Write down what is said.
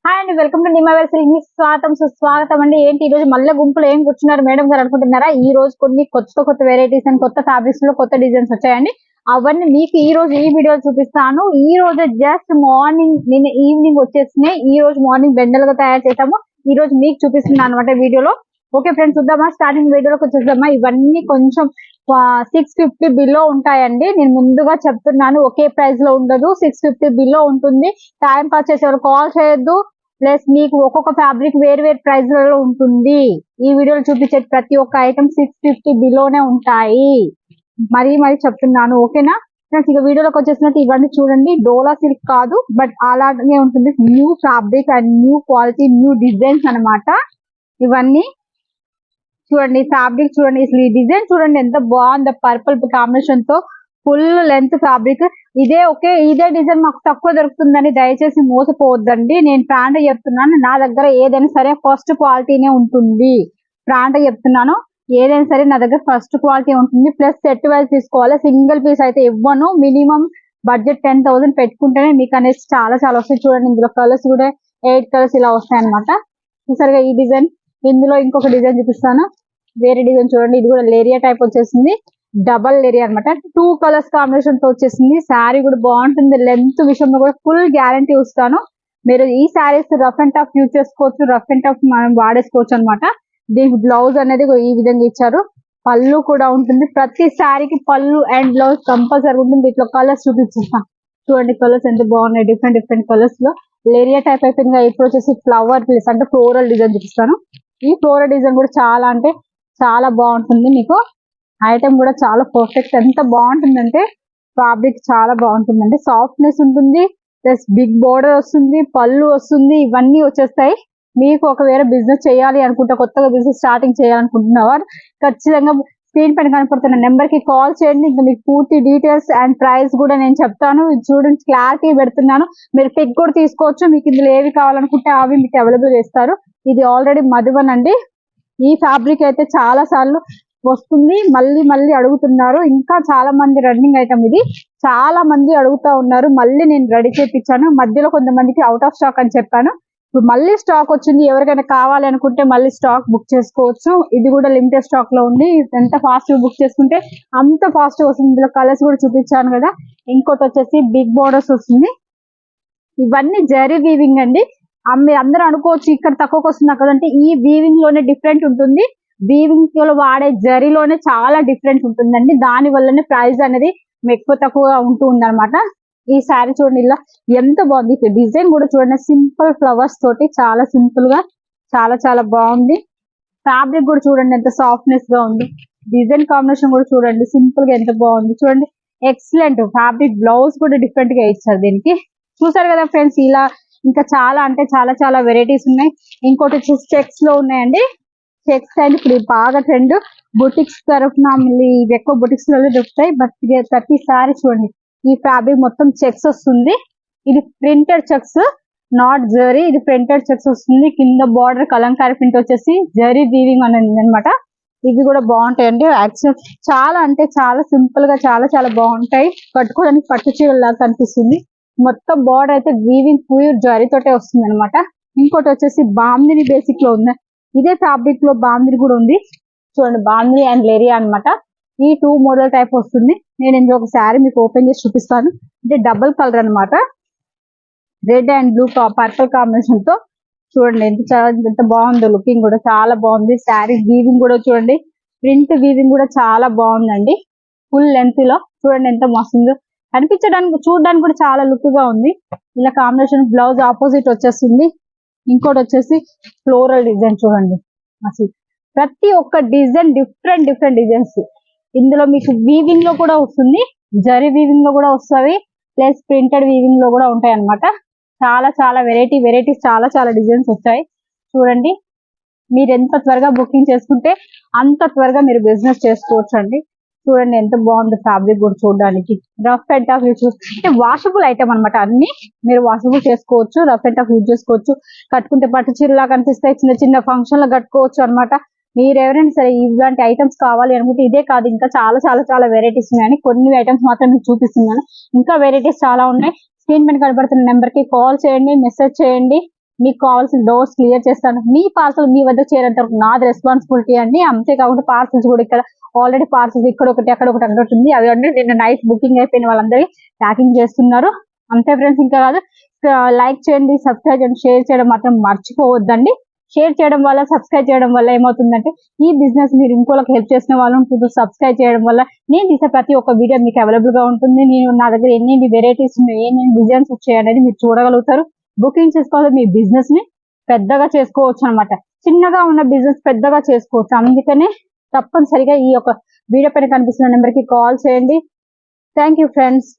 Hi అండి, welcome to నిమావేల్ silk. స్వాగతం సుస్వాగతం అండి. ఏంటి ఈ రోజు మళ్ళీ గుంపులో ఏం కూర్చున్నారు మేడం గారు అనుకుంటున్నారా? ఈ రోజు కొన్ని కొత్త వెరైటీస్ అండ్ కొత్త ఫ్యాబ్రిక్స్ లో కొత్త డిజైన్స్ వచ్చాయండి. అవన్నీ మీకు ఈ రోజు ఈ వీడియో చూపిస్తాను. ఈ రోజు జస్ట్ మార్నింగ్ నిన్న ఈవినింగ్ వచ్చేసినాయి. ఈ రోజు మార్నింగ్ బెండలుగా తయారు చేసాము. ఈ రోజు మీకు చూపిస్తున్నాను అనమాట వీడియోలో. ఓకే ఫ్రెండ్స్, చూద్దామా? స్టార్టింగ్ వీడియోలోకి వచ్చేద్దామా? ఇవన్నీ కొంచెం 650 బిలో ఉంటాయండి. నేను ముందుగా చెప్తున్నాను, ఒకే ప్రైస్ లో ఉండదు. 650 బిలో ఉంటుంది. టైం పాస్ చేసేవారు కాల్ చేయొద్దు. ప్లస్ మీకు ఒక్కొక్క ఫ్యాబ్రిక్ వేరు వేరు ప్రైస్ లలో ఉంటుంది. ఈ వీడియోలో చూపించే ప్రతి ఒక్క ఐటమ్ 650 బిలోనే ఉంటాయి. మరీ చెప్తున్నాను, ఓకేనా ఫ్రెండ్స్? ఇక వీడియోలోకి వచ్చేసినట్టు ఇవన్నీ చూడండి. డోలా సిల్క్ కాదు, బట్ అలాగే ఉంటుంది. New fabric and new quality, new designs అన్నమాట. ఇవన్నీ చూడండి, ఫ్యాబ్రిక్ చూడండి, అసలు ఈ డిజైన్ చూడండి ఎంత బాగుంది. పర్పుల్ కాంబినేషన్ తో ఫుల్ లెంత్ ఫ్యాబ్రిక్. ఇదే డిజైన్ మాకు తక్కువ దొరుకుతుందని దయచేసి మోసపోవద్దండి. నేను ఫ్రాండ్ చెప్తున్నాను, నా దగ్గర ఏదైనా సరే ఫస్ట్ క్వాలిటీనే ఉంటుంది. ఫ్రాండ్ చెప్తున్నాను, ఏదైనా సరే నా దగ్గర ఫస్ట్ క్వాలిటీ ఉంటుంది. ప్లస్ సెట్ వైజ్ తీసుకోవాలి, సింగిల్ పీస్ అయితే ఇవ్వను. మినిమం బడ్జెట్ 10,000 పెట్టుకుంటేనే మీకు అనేది చాలా వస్తాయి. చూడండి, ఇందులో కలర్స్ కూడా 8 కలర్స్ ఇలా వస్తాయి అనమాట. చూసారుగా ఈ డిజైన్. ఇందులో ఇంకొక డిజైన్ చూపిస్తాను, వేరే డిజైన్ చూడండి. ఇది కూడా లేరియా టైప్ వచ్చేసింది, డబల్ లేరియా అనమాట. 2 కలర్స్ కాంబినేషన్ తో వచ్చేసింది. శారీ కూడా బాగుంటుంది. లెంత్ విషయంలో కూడా ఫుల్ గ్యారంటీ ఇస్తాను. మీరు ఈ saris rough and tough use చేసుకోవచ్చు, రఫ్ అండ్ టఫ్ మనం వాడేసుకోవచ్చు అనమాట. దీనికి బ్లౌజ్ అనేది ఈ విధంగా ఇచ్చారు. పళ్ళు కూడా ఉంటుంది. ప్రతి శారీకి పళ్ళు అండ్ బ్లౌజ్ కంపల్సరీ ఉంటుంది. ఇట్లా కలర్స్ చూపించేస్తాను చూడండి. కలర్స్ ఎంత బాగున్నాయి, డిఫరెంట్ కలర్స్ లో. లేరియా టైప్ అయిపోయింది. ఇప్పుడు వచ్చేసి ఫ్లవర్ ప్లేస్ అంటే ఫ్లోరల్ డిజైన్ చూపిస్తాను. ఈ ఫ్లోరల్ డిజైన్ కూడా చాలా అంటే చాలా బాగుంటుంది. మీకు ఐటమ్ కూడా చాలా పర్ఫెక్ట్. ఎంత బాగుంటుందంటే ఫ్యాబ్రిక్ చాలా బాగుంటుందండి. సాఫ్ట్నెస్ ఉంటుంది, ప్లస్ బిగ్ బోర్డర్ వస్తుంది, పళ్ళు వస్తుంది. ఇవన్నీ వచ్చేస్తాయి. మీకు ఒకవేళ బిజినెస్ చేయాలి అనుకుంటే, కొత్తగా బిజినెస్ స్టార్టింగ్ చేయాలనుకుంటున్నవారు ఖచ్చితంగా స్క్రీన్ పైన కనపడుతున్న నెంబర్ కి కాల్ చేయండి. ఇంకా మీకు పూర్తి డీటెయిల్స్ అండ్ ప్రైస్ కూడా నేను చెప్తాను. చూడండి, క్లారిటీ పెడుతున్నాను. మీరు పిక్ కూడా తీసుకోవచ్చు. మీకు ఇందులో ఏవి కావాలనుకుంటే అవి మీకు అవైలబుల్ చేస్తారు. ఇది ఆల్రెడీ మధువన్ అండి. ఈ ఫ్యాబ్రిక్ అయితే చాలా సార్లు వస్తుంది, మళ్ళీ అడుగుతున్నారు. ఇంకా చాలా మంది రన్నింగ్ ఐటమ్ ఇది. చాలా మంది అడుగుతా ఉన్నారు. మళ్ళీ నేను రెడీ చేయించాను. మధ్యలో కొంతమందికి అవుట్ ఆఫ్ స్టాక్ అని చెప్పాను. ఇప్పుడు మళ్ళీ స్టాక్ వచ్చింది. ఎవరికైనా కావాలి అనుకుంటే మళ్ళీ స్టాక్ బుక్ చేసుకోవచ్చు. ఇది కూడా లిమిటెడ్ స్టాక్ లో ఉంది. ఎంత ఫాస్ట్ బుక్ చేసుకుంటే అంత ఫాస్ట్ వస్తుంది. ఇందులో కలర్స్ కూడా చూపించాను కదా. ఇంకోటి వచ్చేసి బిగ్ బోర్డర్స్ వస్తుంది. ఇవన్నీ జరీ వీవింగ్ అండి. మీరు అందరూ అనుకోవచ్చు ఇక్కడ తక్కువకి వస్తుంది అక్కడ అంటే, ఈ వీవింగ్ లోనే డిఫరెంట్ ఉంటుంది. వీవింగ్ లో వాడే జరీలోనే చాలా డిఫరెంట్ ఉంటుందండి. దాని వల్లనే ప్రైస్ అనేది ఎక్కువ తక్కువ ఉంటుంది అనమాట. ఈ శారీ చూడండి, ఇలా ఎంత బాగుంది. డిజైన్ కూడా చూడండి, సింపుల్ ఫ్లవర్స్ తోటి చాలా సింపుల్ గా చాలా బాగుంది. ఫ్యాబ్రిక్ కూడా చూడండి ఎంత సాఫ్ట్నెస్ గా ఉంది. డిజైన్ కాంబినేషన్ కూడా చూడండి, సింపుల్ గా ఎంత బాగుంది. చూడండి, ఎక్సలెంట్ ఫ్యాబ్రిక్. బ్లౌజ్ కూడా డిఫరెంట్ గా ఇచ్చారు దీనికి. చూసారు కదా ఫ్రెండ్స్, ఇలా ఇంకా చాలా అంటే చాలా వెరైటీస్ ఉన్నాయి. ఇంకోటి వచ్చేసి చెక్స్ లో ఉన్నాయండి. చెక్స్ అండ్ ఇప్పుడు బాగా ట్రెండ్. బుటిక్స్ తరఫున మళ్ళీ ఇవి ఎక్కువ బుటిక్స్ లో దొరుకుతాయి. బట్ ప్రతిసారి చూడండి, ఈ ఫ్యాబ్రిక్ మొత్తం చెక్స్ వస్తుంది. ఇది ప్రింటెడ్ చెక్స్, నాట్ జరీ. ఇది ప్రింటెడ్ చెక్స్ వస్తుంది. కింద బార్డర్ కలంకారీ ప్రింట్ వచ్చేసి జరీ వీవింగ్ అనేది అనమాట. ఇవి కూడా బాగుంటాయండి. యాక్చువల్ చాలా అంటే చాలా సింపుల్ గా చాలా బాగుంటాయి. కట్టుకోవడానికి పట్టు చీరలాగా కనిపిస్తుంది. మొత్తం బార్డర్ అయితే వీవింగ్ ప్యూర్ జరీతోటే వస్తుంది అనమాట. ఇంకోటి వచ్చేసి బాందిని బేసిక్ లో ఉంది. ఇదే ఫ్యాబ్రిక్ లో బాందిని కూడా ఉంది. చూడండి, బాందిని అండ్ లేరియా అనమాట. ఈ 2 మోడల్ టైప్ వస్తుంది. నేను ఇందులో ఒక శారీ మీకు ఓపెన్ చేసి చూపిస్తాను. అంటే డబుల్ కలర్ అనమాట. Red and blue purple combination తో చూడండి ఎంత బాగుందో. లుకింగ్ కూడా చాలా బాగుంది. శారీ వీవింగ్ కూడా చూడండి, ప్రింట్ వీవింగ్ కూడా చాలా బాగుందండి. ఫుల్ లెంత్ లో చూడండి ఎంత మస్తుందో. కనిపించడానికి చూడడానికి కూడా చాలా లుక్ గా ఉంది. ఇలా కాంబినేషన్ బ్లౌజ్ ఆపోజిట్ వచ్చేస్తుంది. ఇంకోటి వచ్చేసి ఫ్లోరల్ డిజైన్ చూడండి. అసలు ప్రతి ఒక్క డిజైన్ డిఫరెంట్ డిజైన్స్. ఇందులో మీకు వీవింగ్ లో కూడా వస్తుంది, జరీ వీవింగ్ లో కూడా వస్తుంది, ప్లస్ ప్రింటెడ్ వీవింగ్ లో కూడా ఉంటాయి అనమాట. చాలా వెరైటీస్ చాలా డిజైన్స్ వచ్చాయి. చూడండి, మీరు ఎంత త్వరగా బుకింగ్ చేసుకుంటే అంత త్వరగా మీరు బిజినెస్ చేసుకోవచ్చు అండి. చూడండి ఎంత బాగుంది ఫ్యాబ్రిక్ కూడా చూడడానికి. రఫ్ అండ్ టఫ్ యూజ్ అంటే వాషబుల్ ఐటమ్ అనమాట. అన్ని మీరు వాషబుల్ చేసుకోవచ్చు, రఫ్ అండ్ టఫ్ యూజ్ చేసుకోవచ్చు. కట్టుకుంటే పట్టు చీరలా కనిపిస్తాయి. చిన్న ఫంక్షన్ లో కట్టుకోవచ్చు అనమాట. మీరు ఎవరైనా సరే ఇలాంటి ఐటమ్స్ కావాలి అనుకుంటే ఇదే కాదు, ఇంకా చాలా వెరైటీస్ ఉన్నాయని కొన్ని ఐటమ్స్ మాత్రం మీకు చూపిస్తున్నాను. ఇంకా వెరైటీస్ చాలా ఉన్నాయి. స్క్రీన్ పైన కనబడుతున్న నెంబర్ కి కాల్ చేయండి, మెసేజ్ చేయండి. మీకు కావాల్సిన డోర్స్ క్లియర్ చేస్తాను. మీ పార్సల్ మీ వద్ద చేరేంత వరకు నాది రెస్పాన్సిబిలిటీ అండి. అంతేకాకుండా పార్సల్స్ కూడా ఇక్కడ ఆల్రెడీ పార్సల్స్ ఇక్కడ ఒకటి అక్కడ ఒకటి అక్కడ ఉంది. అవి అంటే నిన్న నైట్ బుకింగ్ అయిపోయిన వాళ్ళందరికీ ప్యాకింగ్ చేస్తున్నారు. అంతే ఫ్రెండ్స్, ఇంకా కాదు, లైక్ చేయండి, సబ్స్క్రైబ్ చేయండి, షేర్ చేయడం మాత్రం మర్చిపోవద్దండి. షేర్ చేయడం వల్ల, సబ్స్క్రైబ్ చేయడం వల్ల ఏమవుతుందంటే ఈ బిజినెస్ మీరు ఇంకోళ్ళకి హెల్ప్ చేసిన వాళ్ళు ఉంటుంది. సబ్స్క్రైబ్ చేయడం వల్ల నేను తీసే ప్రతి ఒక్క వీడియో మీకు అవైలబుల్ గా ఉంటుంది. నేను నా దగ్గర ఎన్ని వెరైటీస్ ఉన్నాయి, ఎన్ని డిజైన్స్ వచ్చాయి అనేది మీరు చూడగలుగుతారు. బుకింగ్ చేసుకోవాలి, మీ బిజినెస్ ని పెద్దగా చేసుకోవచ్చు అనమాట. చిన్నగా ఉన్న బిజినెస్ పెద్దగా చేసుకోవచ్చు. అందుకనే తప్పనిసరిగా ఈ యొక్క వీడియో పైన కనిపిస్తున్న నెంబర్ కి కాల్ చేయండి. Thank you friends.